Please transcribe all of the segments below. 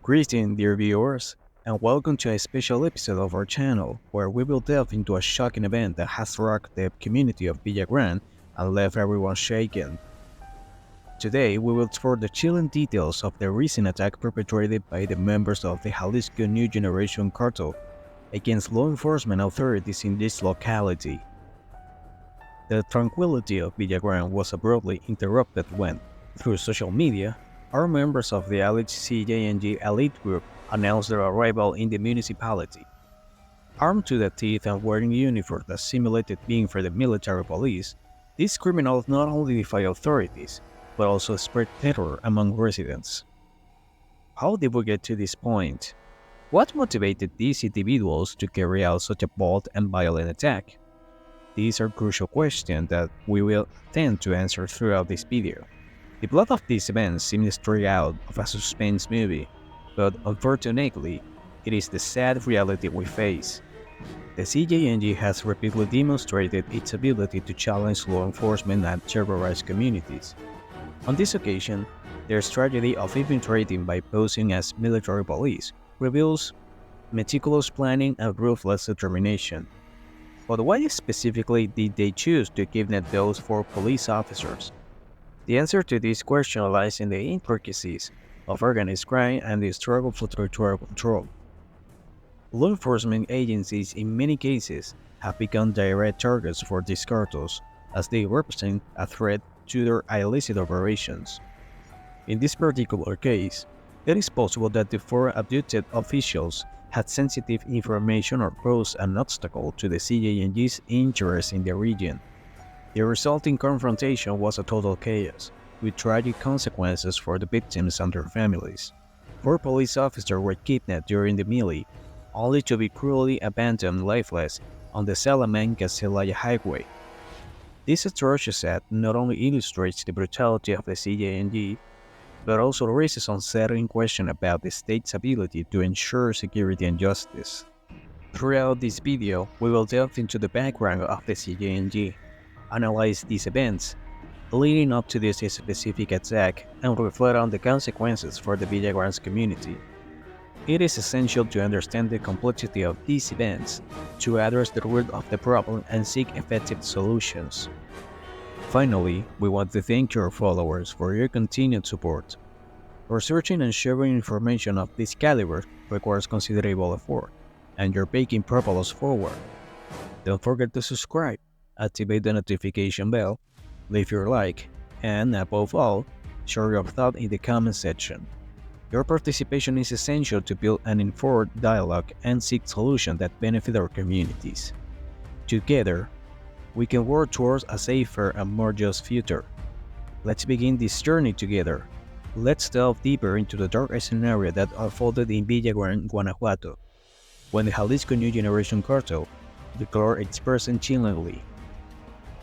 Greetings, dear viewers, and welcome to a special episode of our channel where we will delve into a shocking event that has rocked the community of Villagrán and left everyone shaken. Today, we will explore the chilling details of the recent attack perpetrated by the members of the Jalisco New Generation Cartel against law enforcement authorities in this locality. The tranquility of Villagrán was abruptly interrupted when, through social media, our members of the alleged CJNG elite group announced their arrival in the municipality. Armed to the teeth and wearing uniforms that simulated being for the military police, these criminals not only defy authorities, but also spread terror among residents. How did we get to this point? What motivated these individuals to carry out such a bold and violent attack? These are crucial questions that we will attempt to answer throughout this video. The plot of these events seems straight out of a suspense movie, but unfortunately, it is the sad reality we face. The CJNG has repeatedly demonstrated its ability to challenge law enforcement and terrorize communities. On this occasion, their strategy of infiltrating by posing as military police reveals meticulous planning and ruthless determination. But why specifically did they choose to kidnap those four police officers? The answer to this question lies in the intricacies of organized crime and the struggle for territorial control. Law enforcement agencies in many cases have become direct targets for these cartels as they represent a threat to their illicit operations. In this particular case, it is possible that the four abducted officials had sensitive information or posed an obstacle to the CJNG's interest in the region. The resulting confrontation was a total chaos, with tragic consequences for the victims and their families. Four police officers were kidnapped during the melee, only to be cruelly abandoned lifeless on the Salamanca-Celaya highway. This atrocious act not only illustrates the brutality of the CJNG, but also raises unsettling questions about the state's ability to ensure security and justice. Throughout this video, we will delve into the background of the CJNG, analyze these events leading up to this specific attack, and reflect on the consequences for the Villagrán's community. It is essential to understand the complexity of these events to address the root of the problem and seek effective solutions. Finally, we want to thank your followers for your continued support. Researching and sharing information of this caliber requires considerable effort, and you're making propels forward. Don't forget to subscribe, activate the notification bell, leave your like, and above all, share your thoughts in the comment section. Your participation is essential to build an informed dialogue and seek solutions that benefit our communities. Together, we can work towards a safer and more just future. Let's begin this journey together. Let's delve deeper into the dark scenario that unfolded in Villagrán, Guanajuato, when the Jalisco New Generation Cartel declared its presence chillingly.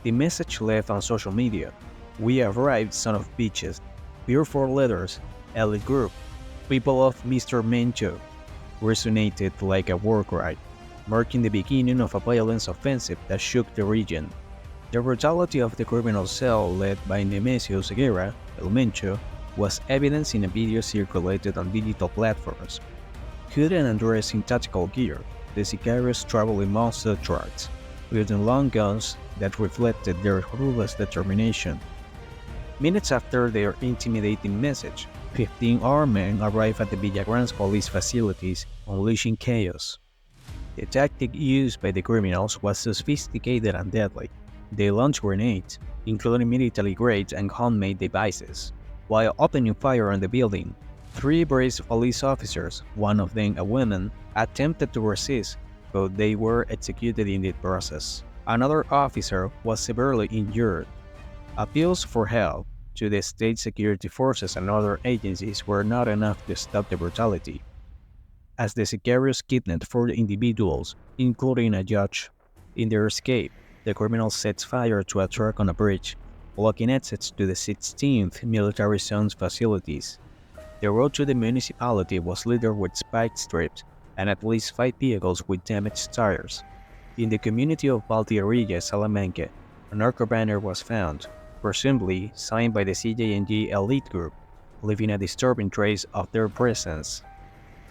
The message left on social media, "We arrived, son of bitches," pure four letters, elite group, people of Mr. Mencho, resonated like a war cry, marking the beginning of a violence offensive that shook the region. The brutality of the criminal cell led by Nemesio Ceguera, El Mencho, was evidenced in a video circulated on digital platforms. Hooded and dressed in tactical gear, the sicarios traveled in monster trucks, wielding long guns that reflected their ruthless determination. Minutes after their intimidating message, 15 armed men arrived at the Villagrán's police facilities, unleashing chaos. The tactic used by the criminals was sophisticated and deadly. They launched grenades, including military grades and homemade devices. While opening fire on the building, 3 brave police officers, one of them a woman, attempted to resist, but they were executed in the process. Another officer was severely injured. Appeals for help to the state security forces and other agencies were not enough to stop the brutality, as the sicarios kidnapped 4 individuals, including a judge. In their escape, the criminals set fire to a truck on a bridge, blocking exits to the 16th Military Zone's facilities. The road to the municipality was littered with spike strips and at least 5 vehicles with damaged tires. In the community of Valtierrilla, Salamanca, a narco banner was found, presumably signed by the CJNG elite group, leaving a disturbing trace of their presence.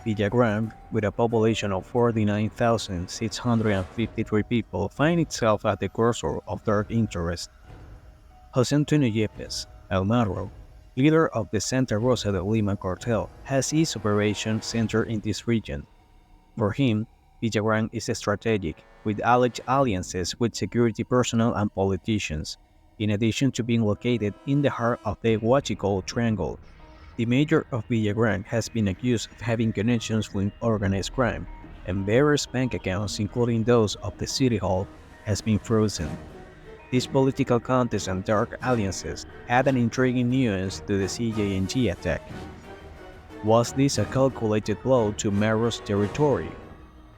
Villagrán, with a population of 49,653 people, finds itself at the crossroads of dark interest. José Antonio Yepes, El Marro, leader of the Santa Rosa de Lima cartel, has his operations centered in this region. For him, Villagrán is strategic, with alleged alliances with security personnel and politicians, in addition to being located in the heart of the Huachico Triangle. The mayor of Villagrán has been accused of having connections with organized crime, and various bank accounts, including those of the city hall, has been frozen. These political contests and dark alliances add an intriguing nuance to the CJNG attack. Was this a calculated blow to Marro's territory?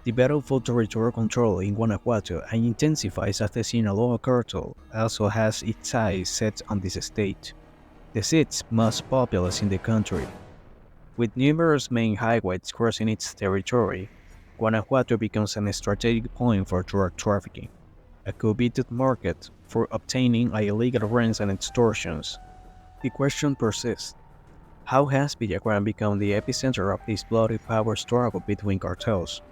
The battle for territorial control in Guanajuato and intensifies as the Sinaloa cartel also has its eyes set on this state, the sixth most populous in the country. With numerous main highways crossing its territory, Guanajuato becomes a strategic point for drug trafficking, a coveted market for obtaining illegal rents and extortions. The question persists: how has Villagrán become the epicenter of this bloody power struggle between cartels?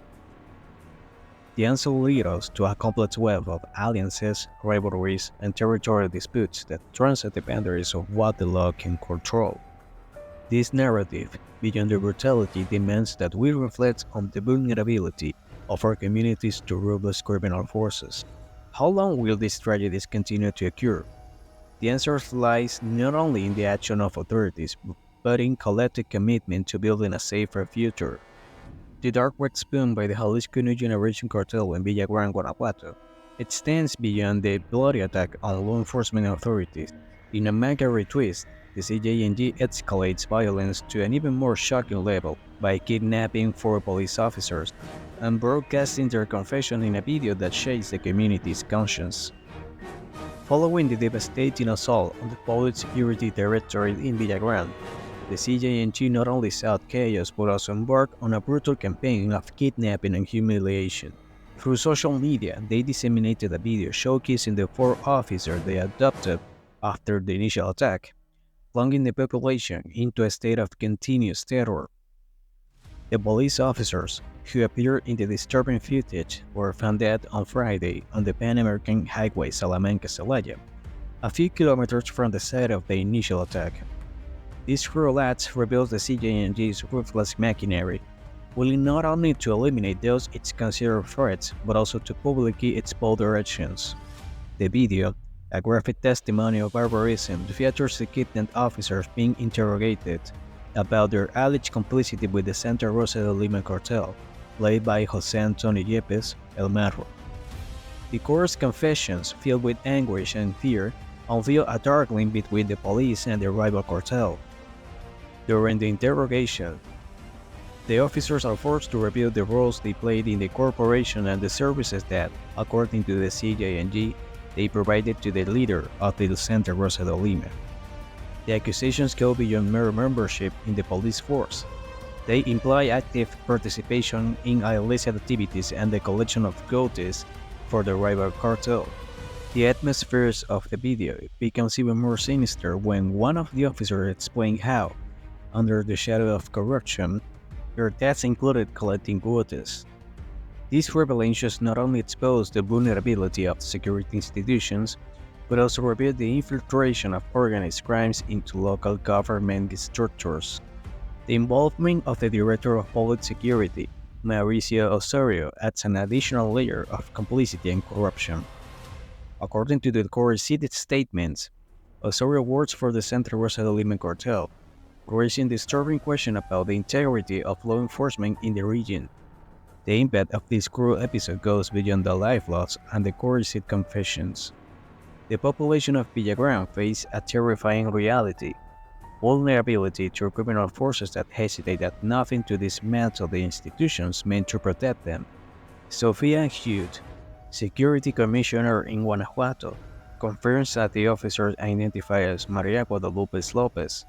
The answer leads us to a complex web of alliances, rivalries, and territorial disputes that transcend the boundaries of what the law can control. This narrative, beyond the brutality, demands that we reflect on the vulnerability of our communities to ruthless criminal forces. How long will these tragedies continue to occur? The answer lies not only in the action of authorities, but in collective commitment to building a safer future. The dark work spun by the Jalisco New Generation Cartel in Villagrán, Guanajuato, extends beyond the bloody attack on law enforcement authorities. In a macabre twist, the CJNG escalates violence to an even more shocking level by kidnapping 4 police officers and broadcasting their confession in a video that shakes the community's conscience. Following the devastating assault on the public security directorate in Villagrán, the CJNG not only sought chaos but also embarked on a brutal campaign of kidnapping and humiliation. Through social media, they disseminated a video showcasing the 4 officers they adopted after the initial attack, plunging the population into a state of continuous terror. The police officers who appeared in the disturbing footage were found dead on Friday on the Pan American Highway Salamanca-Celaya, a few kilometers from the site of the initial attack. This cruel act reveals the CJNG's ruthless machinery, willing not only to eliminate those it considered threats, but also to publicly expose their actions. The video, a graphic testimony of barbarism, features the kidnapped officers being interrogated about their alleged complicity with the Santa Rosa de Lima cartel, played by José Antonio Yepes, El Marro. The court's confessions, filled with anguish and fear, unveil a dark link between the police and the rival cartel. During the interrogation, the officers are forced to reveal the roles they played in the corporation and the services that, according to the CJNG, they provided to the leader of the Santa Rosa de Lima. The accusations go beyond mere membership in the police force. They imply active participation in illicit activities and the collection of goods for the rival cartel. The atmosphere of the video becomes even more sinister when one of the officers explains how, under the shadow of corruption, their tasks included collecting goods. These revelations not only expose the vulnerability of security institutions, but also reveal the infiltration of organized crimes into local government structures. The involvement of the Director of Public Security, Mauricio Osorio, adds an additional layer of complicity and corruption. According to the court's seated statements, Osorio works for the Santa Rosa de Lima cartel, raising disturbing questions about the integrity of law enforcement in the region. The impact of this cruel episode goes beyond the life loss and the coerced confessions. The population of Villagrán faces a terrifying reality: vulnerability to criminal forces that hesitate at nothing to dismantle the institutions meant to protect them. Sofia Hute, Security Commissioner in Guanajuato, confirms that the officers identified as Maria Guadalupe Lopez,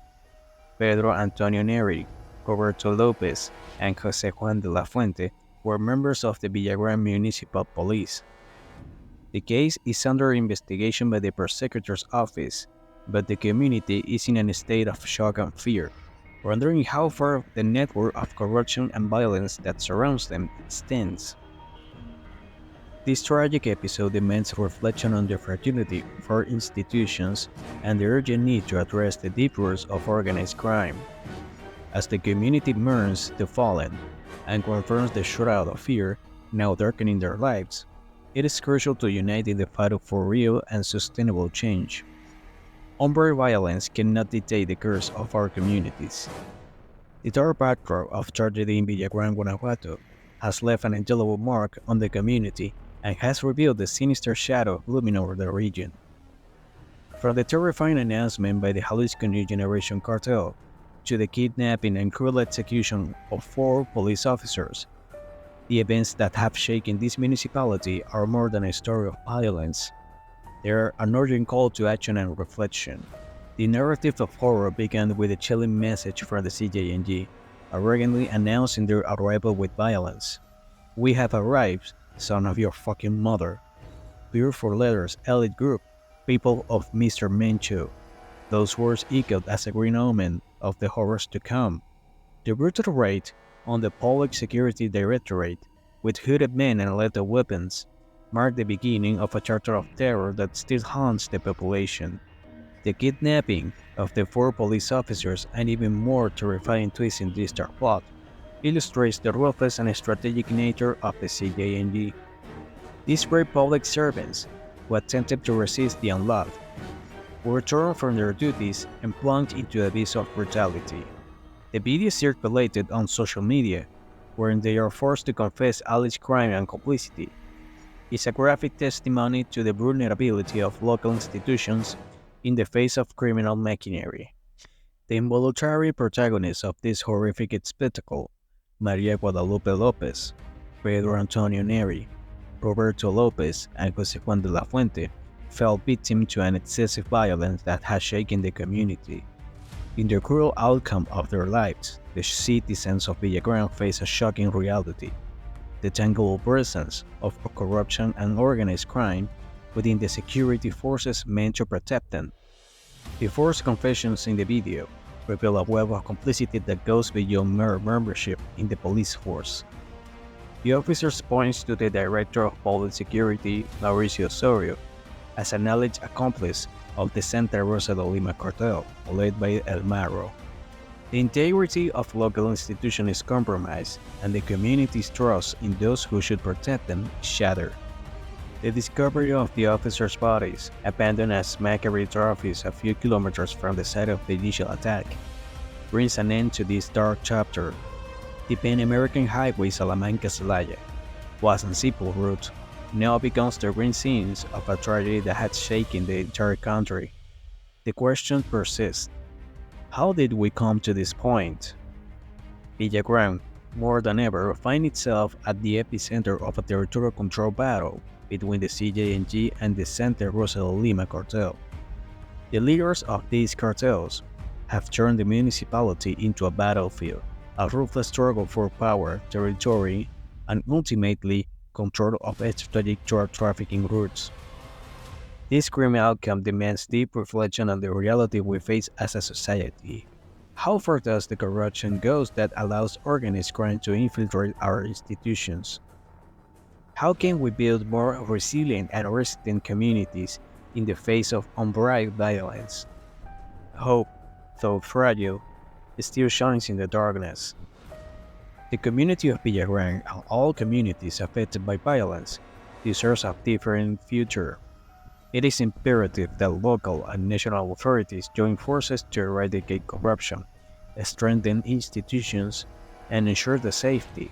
Pedro Antonio Neri, Roberto Lopez, and Jose Juan de la Fuente were members of the Villagrán Municipal Police. The case is under investigation by the prosecutor's office, but the community is in a state of shock and fear. wondering how far the network of corruption and violence that surrounds them extends. This tragic episode demands reflection on the fragility of our institutions and the urgent need to address the deep roots of organized crime. As the community mourns the fallen and confronts the shroud of fear now darkening their lives, it is crucial to unite in the fight for real and sustainable change. Unbridled violence cannot dictate the course of our communities. The dark backdrop of tragedy in Villagrán, Guanajuato, has left an indelible mark on the community and has revealed the sinister shadow looming over the region. From the terrifying announcement by the Jalisco New Generation Cartel to the kidnapping and cruel execution of 4 police officers, the events that have shaken this municipality are more than a story of violence. They are an urgent call to action and reflection. The narrative of horror began with a chilling message from the CJNG, arrogantly announcing their arrival with violence. "We have arrived, son of your fucking mother." Pure 4 letters, elite group, people of Mr. Menchu. Those words echoed as a green omen of the horrors to come. The brutal raid on the Public Security Directorate, with hooded men and lethal weapons, marked the beginning of a charter of terror that still haunts the population. The kidnapping of the 4 police officers and even more terrifying twist in this dark plot illustrates the ruthless and strategic nature of the CJNG. These brave public servants, who attempted to resist the onslaught, were torn from their duties and plunged into the abyss of brutality. The video circulated on social media, wherein they are forced to confess alleged crime and complicity, is a graphic testimony to the vulnerability of local institutions in the face of criminal machinery. The involuntary protagonists of this horrific spectacle, Maria Guadalupe Lopez, Pedro Antonio Neri, Roberto Lopez, and Jose Juan de la Fuente, fell victim to an excessive violence that has shaken the community. In the cruel outcome of their lives, the citizens of Villagrán face a shocking reality: the tangled presence of corruption and organized crime within the security forces meant to protect them. The forced confessions in the video reveal a web of complicity that goes beyond mere membership in the police force. The officers point to the Director of Public Security, Mauricio Osorio, as an alleged accomplice of the Santa Rosa de Lima cartel, led by El Marro. The integrity of local institutions is compromised, and the community's trust in those who should protect them is shattered. The discovery of the officers' bodies, abandoned as macabre trophies a few kilometers from the site of the initial attack, brings an end to this dark chapter. The Pan-American Highway Salamanca-Celaya, Guasan-Cipul route, now becomes the green scenes of a tragedy that had shaken the entire country. The question persists: how did we come to this point? Villagrán, more than ever, finds itself at the epicenter of a territorial control battle between the CJNG and the Santa Rosa de Lima cartel. The leaders of these cartels have turned the municipality into a battlefield, a ruthless struggle for power, territory, and ultimately control of strategic drug trafficking routes. This grim outcome demands deep reflection on the reality we face as a society. How far does the corruption go that allows organized crime to infiltrate our institutions? How can we build more resilient and resistant communities in the face of unbridled violence? Hope, though fragile, still shines in the darkness. The community of Villagrán and all communities affected by violence deserves a different future. It is imperative that local and national authorities join forces to eradicate corruption, strengthen institutions, and ensure the safety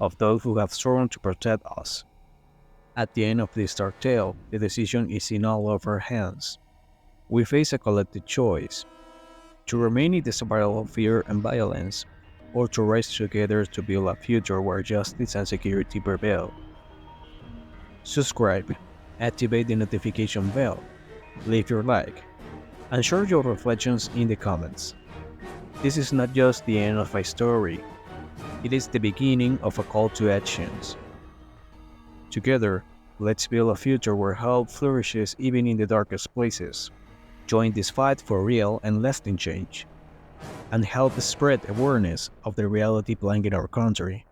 of those who have sworn to protect us. At the end of this dark tale, the decision is in all of our hands. We face a collective choice: to remain in the spiral of fear and violence, or to rise together to build a future where justice and security prevail. Subscribe, activate the notification bell, leave your like, and share your reflections in the comments. This is not just the end of my story, it is the beginning of a call to actions. Together, let's build a future where hope flourishes even in the darkest places. Join this fight for real and lasting change. and help spread awareness of the reality plaguing our country.